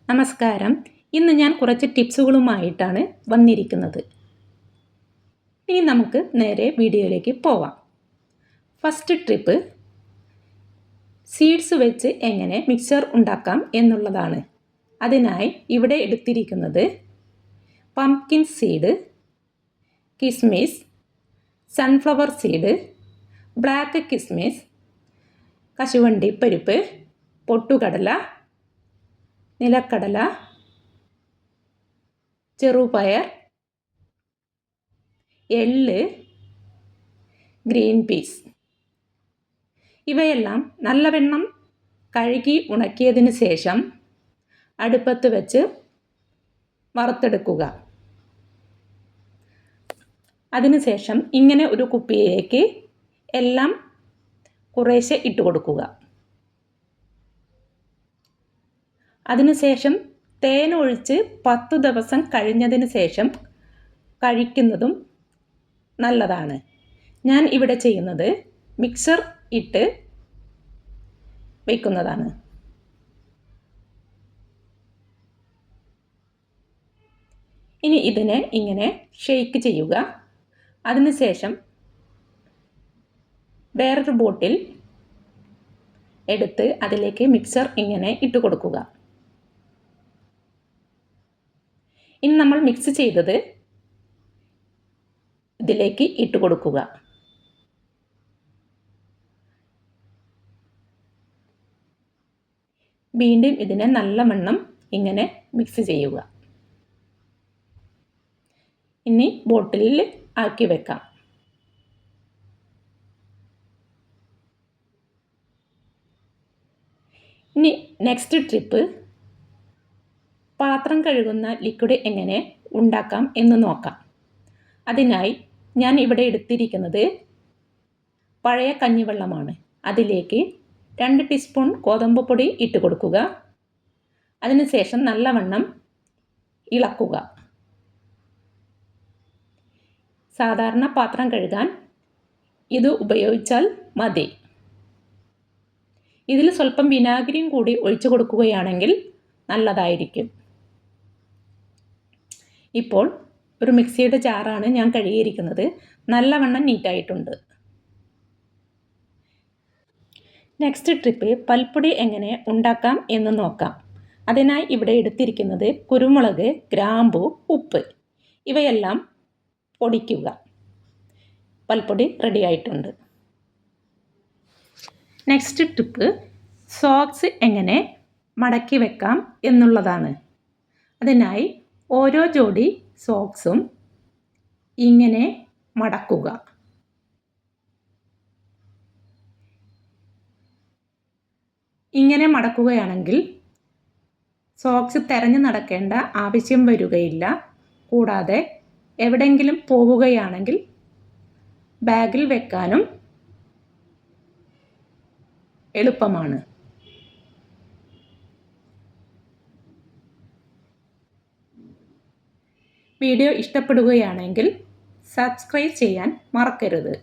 നമസ്കാരം. ഇന്ന് ഞാൻ കുറച്ച് ടിപ്സുകളുമായിട്ടാണ് വന്നിരിക്കുന്നത്. ഇനി നമുക്ക് നേരെ വീഡിയോയിലേക്ക് പോവാം. ഫസ്റ്റ് ടിപ്പ് സീഡ്സ് വെച്ച് എങ്ങനെ മിക്സർ ഉണ്ടാക്കാം എന്നുള്ളതാണ്. അതിനായി ഇവിടെ എടുത്തിരിക്കുന്നത് പംപ്കിൻ സീഡ്, കിസ്മിസ്, സൺഫ്ലവർ സീഡ്, ബ്ലാക്ക് കിസ്മിസ്, കശുവണ്ടി പരിപ്പ്, പൊട്ടുകടല, നിലക്കടല, ചെറുപയർ, എള്ള്, ഗ്രീൻ പീസ്. ഇവയെല്ലാം നല്ലവണ്ണം കഴുകി ഉണക്കിയതിന് ശേഷം അടുപ്പത്ത് വെച്ച് വറുത്തെടുക്കുക. അതിനുശേഷം ഇങ്ങനെ ഒരു കുപ്പിയിലേക്ക് എല്ലാം കുറേശ്ശെ ഇട്ട് കൊടുക്കുക. അതിനുശേഷം തേൻ ഒഴിച്ച് 10 ദിവസം കഴിഞ്ഞതിന് ശേഷം കഴിക്കുന്നതും നല്ലതാണ്. ഞാൻ ഇവിടെ ചെയ്യുന്നത് മിക്സർ ഇട്ട് വയ്ക്കുന്നതാണ്. ഇനി ഇതിനെ ഇങ്ങനെ ഷെയ്ക്ക് ചെയ്യുക. അതിനുശേഷം വേറൊരു ബോട്ടിൽ എടുത്ത് അതിലേക്ക് മിക്സർ ഇങ്ങനെ ഇട്ട് കൊടുക്കുക. ഇനി നമ്മൾ മിക്സ് ചെയ്തത് ഇതിലേക്ക് ഇട്ട് കൊടുക്കുക. വീണ്ടും ഇതിനെ നല്ലവണ്ണം ഇങ്ങനെ മിക്സ് ചെയ്യുക. ഇനി ബോട്ടിലിൽ ആക്കി വെക്കാം. ഇനി നെക്സ്റ്റ് ട്രിപ്പ് പാത്രം കഴുകുന്ന ലിക്വിഡ് എങ്ങനെ ഉണ്ടാക്കാം എന്ന് നോക്കാം. അതിനായി ഞാൻ ഇവിടെ എടുത്തിരിക്കുന്നത് പഴയ കഞ്ഞിവെള്ളമാണ്. അതിലേക്ക് 2 ടീസ്പൂൺ ഗോതമ്പ് പൊടി ഇട്ട് കൊടുക്കുക. അതിനുശേഷം നല്ലവണ്ണം ഇളക്കുക. സാധാരണ പാത്രം കഴുകാൻ ഇത് ഉപയോഗിച്ചാൽ മതി. ഇതിൽ സ്വല്പം വിനാഗിരിയും കൂടി ഒഴിച്ചു കൊടുക്കുകയാണെങ്കിൽ നല്ലതായിരിക്കും. ഇപ്പോൾ ഒരു മിക്സിയുടെ ജാറാണ് ഞാൻ കഴുകിയിരിക്കുന്നത്. നല്ലവണ്ണം നീറ്റായിട്ടുണ്ട്. നെക്സ്റ്റ് ട്രിപ്പ് പൽപ്പൊടി എങ്ങനെ ഉണ്ടാക്കാം എന്ന് നോക്കാം. അതിനായി ഇവിടെ എടുത്തിരിക്കുന്നത് കുരുമുളക്, ഗ്രാമ്പു, ഉപ്പ് ഇവയെല്ലാം പൊടിക്കുക. പൽപ്പൊടി റെഡി ആയിട്ടുണ്ട്. നെക്സ്റ്റ് ടിപ്പ് സോക്സ് എങ്ങനെ മടക്കി വെക്കാം എന്നുള്ളതാണ്. അതിനായി ഓരോ ജോഡി സോക്സും ഇങ്ങനെ മടക്കുക. ഇങ്ങനെ മടക്കുകയാണെങ്കിൽ സോക്സ് തെരഞ്ഞു നടക്കേണ്ട ആവശ്യം വരികയില്ല. കൂടാതെ എവിടെയെങ്കിലും പോവുകയാണെങ്കിൽ ബാഗിൽ വെക്കാനും എളുപ്പമാണ്. വീഡിയോ ഇഷ്ടപ്പെടുകയാണെങ്കിൽ സബ്സ്ക്രൈബ് ചെയ്യാൻ മറക്കരുത്.